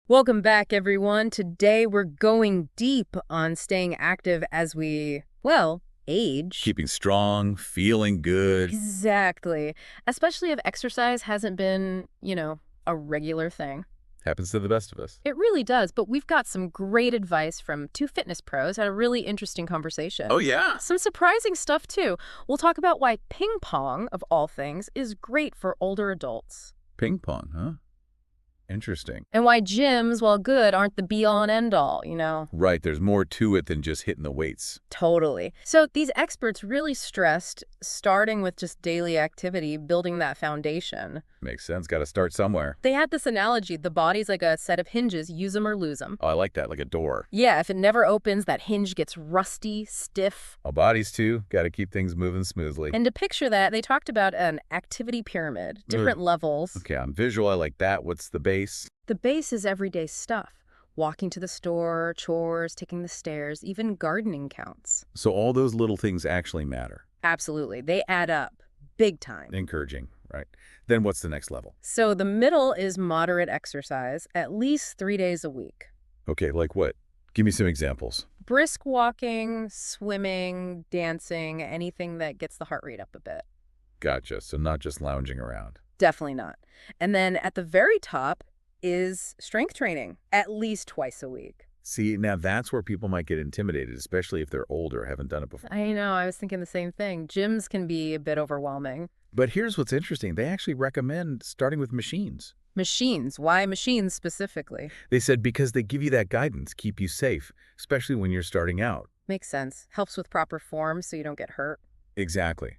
Welcome back, everyone. Today we're going deep on staying active as we, well, age. Keeping strong, feeling good. Exactly. Especially if exercise hasn't been, a regular thing. Happens to the best of us. It really does, but we've got some great advice from two fitness pros. Had a really interesting Oh, conversation. yeah? Some surprising stuff, too. We'll talk about why ping pong, of all things, is great for older adults. Ping pong, huh? Interesting. And why gyms, while good, aren't the be-all and end-all. Right, there's more to it than just hitting the weights. Totally. So these experts really stressed starting with just daily activity, building that foundation. Makes sense. Got to start somewhere. They had this analogy, the body's like a set of hinges, use them or lose them. Oh, I like that, like a door. Yeah, if it never opens, that hinge gets rusty, stiff. Our bodies, too. Got to keep things moving smoothly. And to picture that, they talked about an activity pyramid, different levels. Okay, I'm visual. I like that. What's the base? The base is everyday stuff. Walking to the store, chores, taking the stairs, even gardening counts. So all those little things actually matter. Absolutely. They add up. Big time. Encouraging, right? Then what's the next level? So the middle is moderate exercise, at least 3 days a week. Okay, like what? Give me some examples. Brisk walking, swimming, dancing, anything that gets the heart rate up a bit. Gotcha. So not just lounging around. Definitely not. And then at the very top is strength training, at least twice a week. See, now that's where people might get intimidated, especially if they're older, haven't done it before. I know, I was thinking the same thing. Gyms can be a bit overwhelming. But here's what's interesting. They actually recommend starting with machines. Machines. Why machines specifically? They said because they give you that guidance, keep you safe, especially when you're starting out. Makes sense. Helps with proper form so you don't get hurt. Exactly.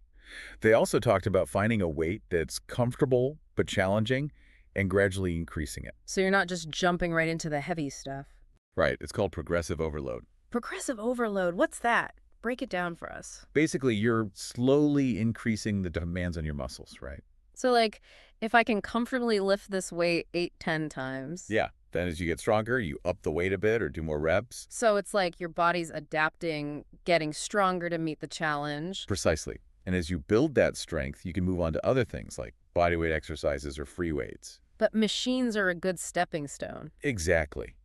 They also talked about finding a weight that's comfortable but challenging and gradually increasing it. So you're not just jumping right into the heavy stuff. Right. It's called progressive overload. Progressive overload, what's that? Break it down for us. Basically, you're slowly increasing the demands on your muscles, right? So, like, if I can comfortably lift this weight 8, 10 times. Yeah. Then as you get stronger, you up the weight a bit or do more reps. So it's like your body's adapting, getting stronger to meet the challenge. Precisely. And as you build that strength, you can move on to other things like bodyweight exercises or free weights. But machines are a good stepping stone. Exactly.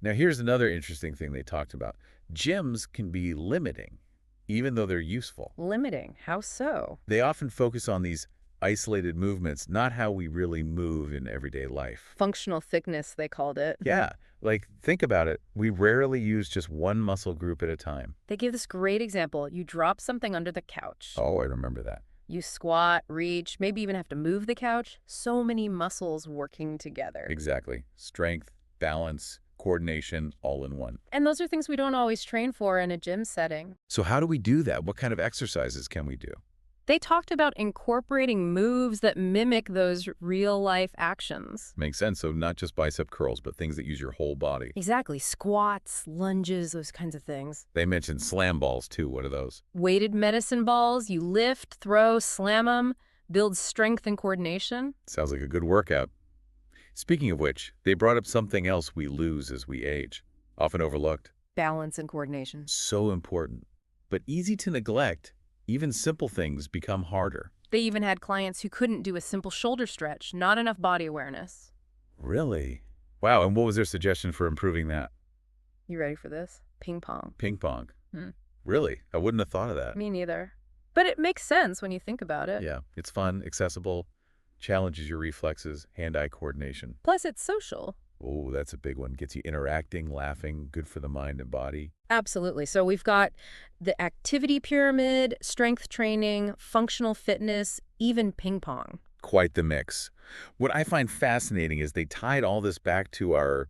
Now, here's another interesting thing they talked about. Gyms can be limiting, even though they're useful. Limiting. How so? They often focus on these isolated movements, not how we really move in everyday life. Functional thickness, they called it. Yeah, like think about it. We rarely use just one muscle group at a time. They give this great example. You drop something under the couch. Oh, I remember that. You squat, reach, maybe even have to move the couch. So many muscles working together. Exactly. Strength, balance, coordination, all in one. And those are things we don't always train for in a gym setting. So how do we do that? What kind of exercises can we do? They talked about incorporating moves that mimic those real-life actions. Makes sense. So not just bicep curls, but things that use your whole body. Exactly. Squats, lunges, those kinds of things. They mentioned slam balls, too. What are those? Weighted medicine balls, you lift, throw, slam them, builds strength and coordination. Sounds like a good workout. Speaking of which, they brought up something else we lose as we age, often overlooked. Balance and coordination. So important, but easy to neglect. Even simple things become harder. They even had clients who couldn't do a simple shoulder stretch, not enough body awareness. Really? Wow, and what was their suggestion for improving that? You ready for this? Ping pong. Ping pong. Hmm. Really? I wouldn't have thought of that. Me neither. But it makes sense when you think about it. Yeah, it's fun, accessible, challenges your reflexes, hand-eye coordination. Plus, it's social. Oh, that's a big one. Gets you interacting, laughing, good for the mind and body. Absolutely. So we've got the activity pyramid, strength training, functional fitness, even ping pong. Quite the mix. What I find fascinating is they tied all this back to our,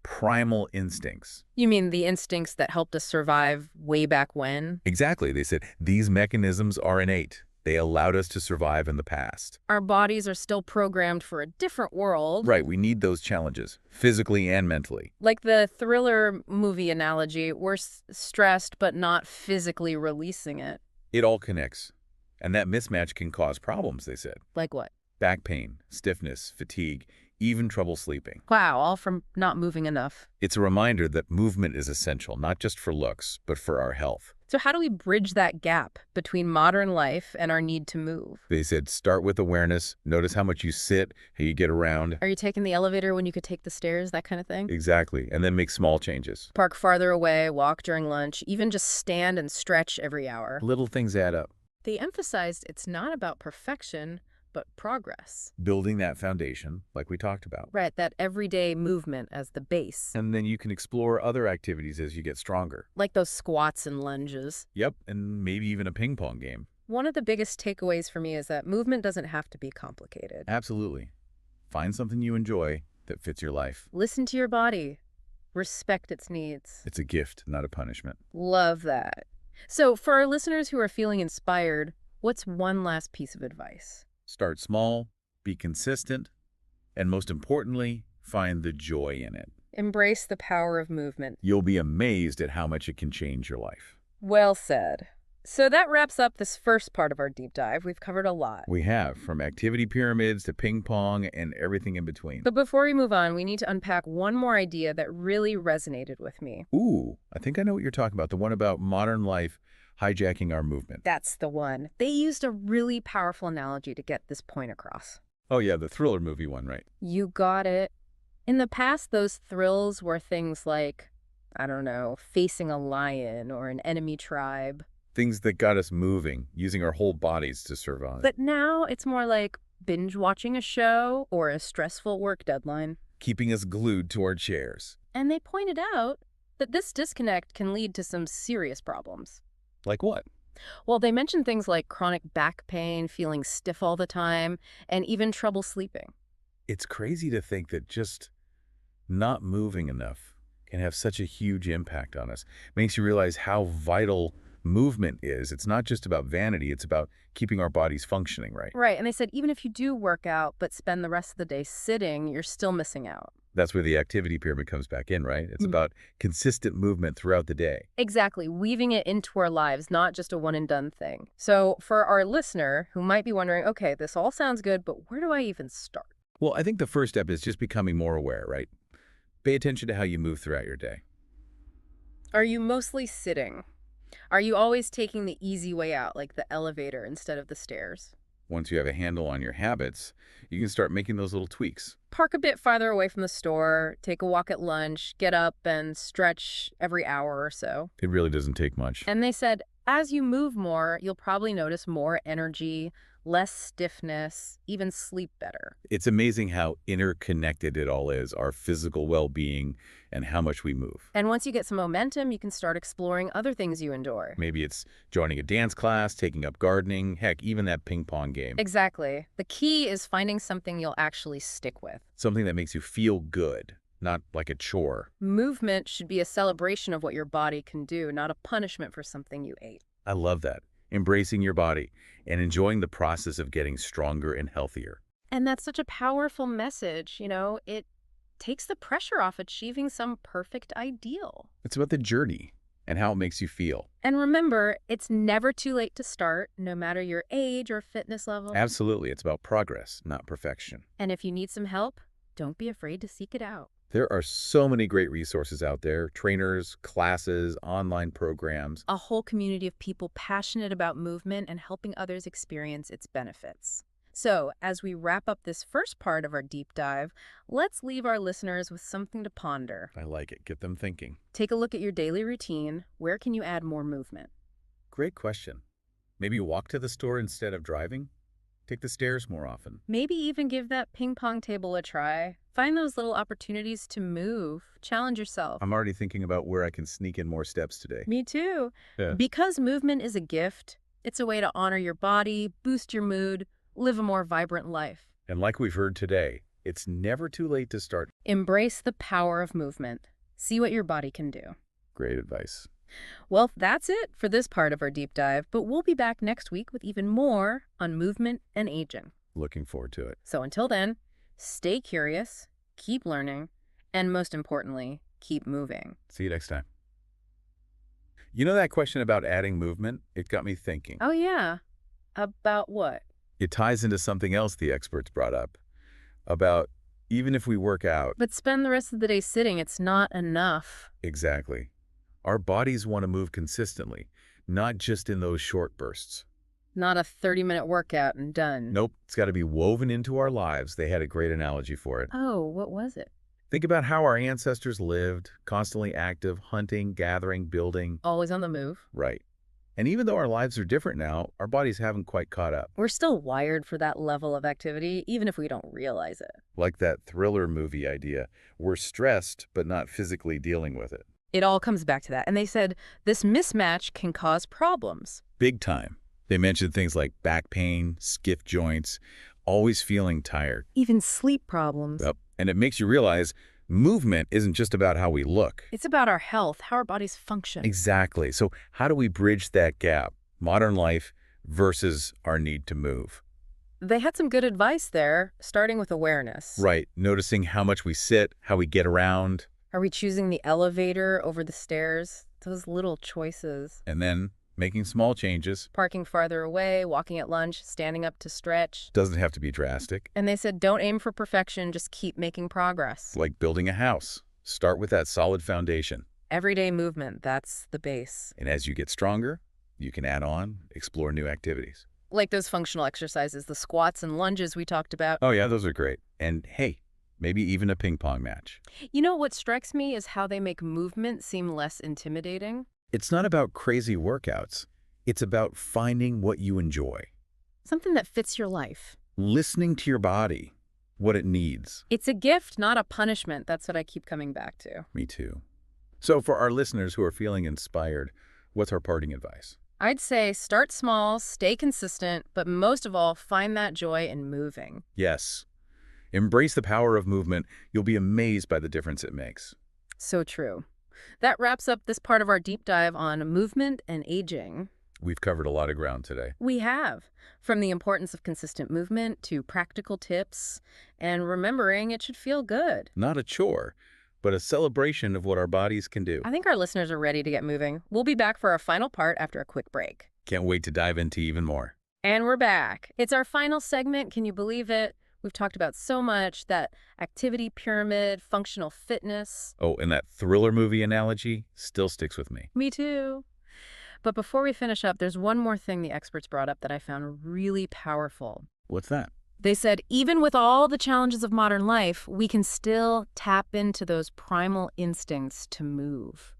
primal instincts. You mean the instincts that helped us survive way back when? Exactly. They said these mechanisms are innate. They allowed us to survive in the past. Our bodies are still programmed for a different world. Right, we need those challenges, physically and mentally. Like the thriller movie analogy, we're stressed but not physically releasing it. It all connects. And that mismatch can cause problems, they said. Like what? Back pain, stiffness, fatigue, even trouble sleeping. Wow, all from not moving enough. It's a reminder that movement is essential, not just for looks, but for our health. So how do we bridge that gap between modern life and our need to move? They said start with awareness, notice how much you sit, how you get around. Are you taking the elevator when you could take the stairs, that kind of thing? Exactly, and then make small changes. Park farther away, walk during lunch, even just stand and stretch every hour. Little things add up. They emphasized it's not about perfection, but progress. Building that foundation, like we talked about. Right, that everyday movement as the base. And then you can explore other activities as you get stronger. Like those squats and lunges. Yep, and maybe even a ping pong game. One of the biggest takeaways for me is that movement doesn't have to be complicated. Absolutely. Find something you enjoy that fits your life. Listen to your body. Respect its needs. It's a gift, not a punishment. Love that. So for our listeners who are feeling inspired, what's one last piece of advice? Start small, be consistent, and most importantly, find the joy in it. Embrace the power of movement. You'll be amazed at how much it can change your life. Well said. So that wraps up this first part of our deep dive. We've covered a lot. We have, from activity pyramids to ping pong and everything in between. But before we move on, we need to unpack one more idea that really resonated with me. Ooh, I think I know what you're talking about. The one about modern life hijacking our movement. That's the one. They used a really powerful analogy to get this point across. Oh yeah, the thriller movie one, right? You got it. In the past, those thrills were things like, I don't know, facing a lion or an enemy tribe. Things that got us moving, using our whole bodies to survive. But now it's more like binge watching a show or a stressful work deadline. Keeping us glued to our chairs. And they pointed out that this disconnect can lead to some serious problems. Like what? Well, they mentioned things like chronic back pain, feeling stiff all the time, and even trouble sleeping. It's crazy to think that just not moving enough can have such a huge impact on us. Makes you realize how vital movement is. It's not just about vanity, it's about keeping our bodies functioning right. Right, and they said even if you do work out but spend the rest of the day sitting, you're still missing out. That's where the activity pyramid comes back in, right? It's about consistent movement throughout the day. Exactly, weaving it into our lives, not just a one-and-done thing. So for our listener who might be wondering, okay, this all sounds good, but where do I even start? Well, I think the first step is just becoming more aware, right? Pay attention to how you move throughout your day. Are you mostly sitting? Are you always taking the easy way out, like the elevator instead of the stairs? Once you have a handle on your habits, you can start making those little tweaks. Park a bit farther away from the store, take a walk at lunch, get up and stretch every hour or so. It really doesn't take much. And they said, as you move more, you'll probably notice more energy, less stiffness, even sleep better. It's amazing how interconnected it all is, our physical well-being and how much we move. And once you get some momentum, you can start exploring other things you enjoy. Maybe it's joining a dance class, taking up gardening, heck, even that ping pong game. Exactly. The key is finding something you'll actually stick with. Something that makes you feel good, not like a chore. Movement should be a celebration of what your body can do, not a punishment for something you ate. I love that. Embracing your body and enjoying the process of getting stronger and healthier. And that's such a powerful message, it takes the pressure off achieving some perfect ideal. It's about the journey and how it makes you feel. And remember, it's never too late to start, no matter your age or fitness level. Absolutely. It's about progress, not perfection. And if you need some help, don't be afraid to seek it out. There are so many great resources out there, trainers, classes, online programs. A whole community of people passionate about movement and helping others experience its benefits. So, as we wrap up this first part of our deep dive, let's leave our listeners with something to ponder. I like it. Get them thinking. Take a look at your daily routine. Where can you add more movement? Great question. Maybe walk to the store instead of driving? Take the stairs more often. Maybe even give that ping pong table a try. Find those little opportunities to move. Challenge yourself. I'm already thinking about where I can sneak in more steps today. Me too. Yeah. Because movement is a gift, it's a way to honor your body, boost your mood, live a more vibrant life. And like we've heard today, it's never too late to start. Embrace the power of movement. See what your body can do. Great advice. Well, that's it for this part of our deep dive, but we'll be back next week with even more on movement and aging. Looking forward to it. So until then, stay curious, keep learning, and most importantly, keep moving. See you next time. You know that question about adding movement? It got me thinking. Oh, yeah. About what? It ties into something else the experts brought up about even if we work out. But spend the rest of the day sitting. It's not enough. Exactly. Our bodies want to move consistently, not just in those short bursts. Not a 30-minute workout and done. Nope, it's got to be woven into our lives. They had a great analogy for it. Oh, what was it? Think about how our ancestors lived, constantly active, hunting, gathering, building. Always on the move. Right. And even though our lives are different now, our bodies haven't quite caught up. We're still wired for that level of activity, even if we don't realize it. Like that thriller movie idea. We're stressed, but not physically dealing with it. It all comes back to that. And they said this mismatch can cause problems. Big time. They mentioned things like back pain, stiff joints, always feeling tired. Even sleep problems. Yep. And it makes you realize movement isn't just about how we look. It's about our health, how our bodies function. Exactly. So how do we bridge that gap? Modern life versus our need to move. They had some good advice there, starting with awareness. Right. Noticing how much we sit, how we get around. Are we choosing the elevator over the stairs? Those little choices. And then making small changes. Parking farther away, walking at lunch, standing up to stretch. Doesn't have to be drastic. And they said don't aim for perfection, just keep making progress. Like building a house. Start with that solid foundation. Everyday movement, that's the base. And as you get stronger, you can add on, explore new activities. Like those functional exercises, the squats and lunges we talked about. Oh yeah, those are great. And hey, maybe even a ping pong match. You know what strikes me is how they make movement seem less intimidating. It's not about crazy workouts. It's about finding what you enjoy. Something that fits your life. Listening to your body, what it needs. It's a gift, not a punishment. That's what I keep coming back to. Me too. So for our listeners who are feeling inspired, what's our parting advice? I'd say start small, stay consistent, but most of all, find that joy in moving. Yes. Embrace the power of movement. You'll be amazed by the difference it makes. So true. That wraps up this part of our deep dive on movement and aging. We've covered a lot of ground today. We have, from the importance of consistent movement to practical tips, and remembering it should feel good. Not a chore, but a celebration of what our bodies can do. I think our listeners are ready to get moving. We'll be back for our final part after a quick break. Can't wait to dive into even more. And we're back. It's our final segment. Can you believe it? We've talked about so much, that activity pyramid, functional fitness. Oh, and that thriller movie analogy still sticks with me. Me too. But before we finish up, there's one more thing the experts brought up that I found really powerful. What's that? They said, even with all the challenges of modern life, we can still tap into those primal instincts to move.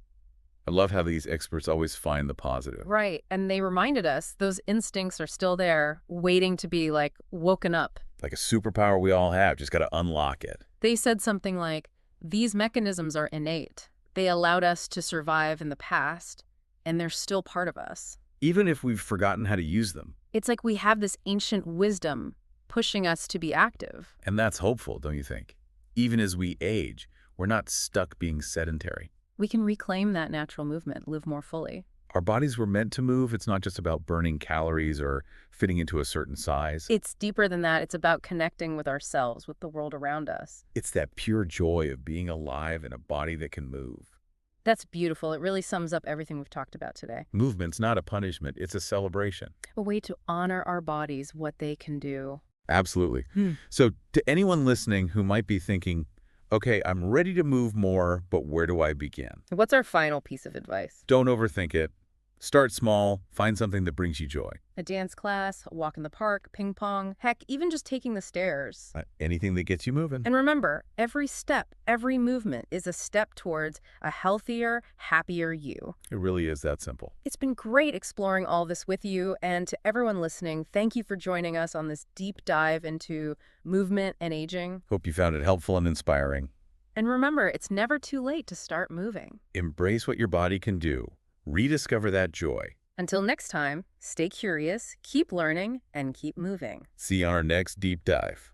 I love how these experts always find the positive. Right. And they reminded us those instincts are still there, waiting to be, like, woken up. Like a superpower we all have, just got to unlock it. They said something like, these mechanisms are innate. They allowed us to survive in the past, and they're still part of us. Even if we've forgotten how to use them. It's like we have this ancient wisdom pushing us to be active. And that's hopeful, don't you think? Even as we age, we're not stuck being sedentary. We can reclaim that natural movement, live more fully. Our bodies were meant to move. It's not just about burning calories or fitting into a certain size. It's deeper than that. It's about connecting with ourselves, with the world around us. It's that pure joy of being alive in a body that can move. That's beautiful. It really sums up everything we've talked about today. Movement's not a punishment. It's a celebration. A way to honor our bodies, what they can do. Absolutely. So to anyone listening who might be thinking, okay, I'm ready to move more, but where do I begin? What's our final piece of advice? Don't overthink it. Start small. Find something that brings you joy. A dance class, a walk in the park, ping pong, heck, even just taking the stairs. Anything that gets you moving. And remember, every step, every movement is a step towards a healthier, happier you. It really is that simple. It's been great exploring all this with you, and to everyone listening, thank you for joining us on this deep dive into movement and aging. Hope you found it helpful and inspiring. And remember, it's never too late to start moving. Embrace what your body can do. Rediscover that joy. Until next time, stay curious, keep learning, and keep moving. See you on our next deep dive.